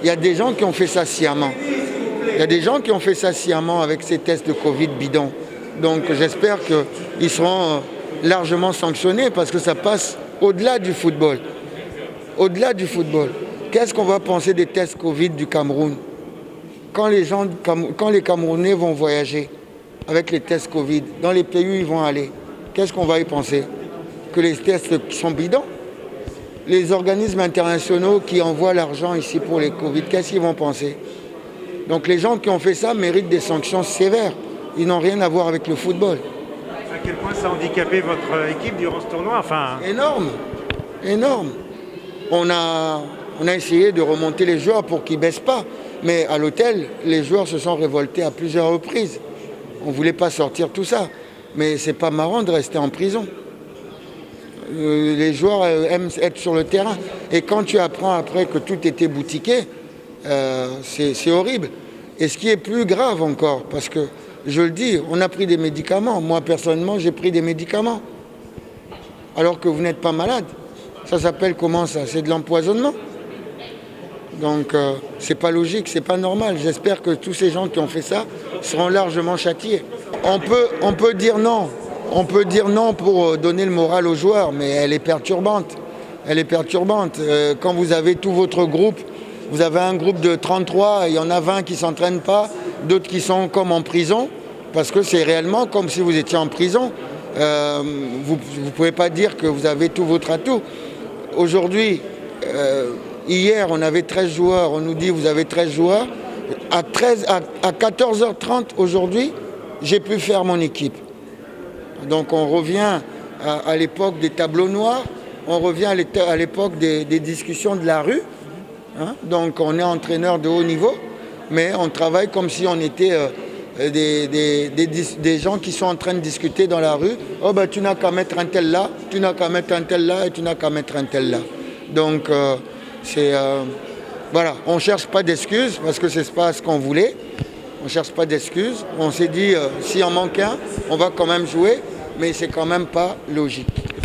Il y a des gens qui ont fait ça sciemment. Il y a des gens qui ont fait ça sciemment avec ces tests de Covid bidons. Donc j'espère qu'ils seront largement sanctionnés parce que ça passe au-delà du football. Au-delà du football. Qu'est-ce qu'on va penser des tests Covid du Cameroun? Quand les Camerounais vont voyager avec les tests Covid, dans les pays où ils vont aller, qu'est-ce qu'on va y penser? Que les tests sont bidons? Les organismes internationaux qui envoient l'argent ici pour les Covid, qu'est-ce qu'ils vont penser? Donc les gens qui ont fait ça méritent des sanctions sévères. Ils n'ont rien à voir avec le football. À quel point ça a handicapé votre équipe durant ce tournoi? Énorme, énorme. On a essayé de remonter les joueurs pour qu'ils ne baissent pas. Mais à l'hôtel, les joueurs se sont révoltés à plusieurs reprises. On ne voulait pas sortir tout ça. Mais c'est pas marrant de rester en prison. Les joueurs aiment être sur le terrain. Et quand tu apprends après que tout était boutiqué, c'est horrible. Et ce qui est plus grave encore, parce que je le dis, on a pris des médicaments. Moi, personnellement, j'ai pris des médicaments. Alors que vous n'êtes pas malade. Ça s'appelle comment ça? C'est de l'empoisonnement. Donc, c'est pas logique, c'est pas normal. J'espère que tous ces gens qui ont fait ça seront largement châtiés. On peut dire non. On peut dire non pour donner le moral aux joueurs, mais elle est perturbante. Elle est perturbante. Quand vous avez tout votre groupe, vous avez un groupe de 33, il y en a 20 qui ne s'entraînent pas, d'autres qui sont comme en prison, parce que c'est réellement comme si vous étiez en prison. Vous ne pouvez pas dire que vous avez tout votre atout. Aujourd'hui, hier, on avait 13 joueurs, on nous dit vous avez 13 joueurs. À 14h30 aujourd'hui, j'ai pu faire mon équipe. Donc on revient à l'époque des tableaux noirs, on revient à l'époque des discussions de la rue. Donc on est entraîneur de haut niveau, mais on travaille comme si on était des gens qui sont en train de discuter dans la rue. Oh ben tu n'as qu'à mettre un tel là, tu n'as qu'à mettre un tel là et tu n'as qu'à mettre un tel là. Donc voilà, on ne cherche pas d'excuses parce que c'est pas ce qu'on voulait. On ne cherche pas d'excuses. On s'est dit, s'il en manque un, on va quand même jouer, mais c'est quand même pas logique.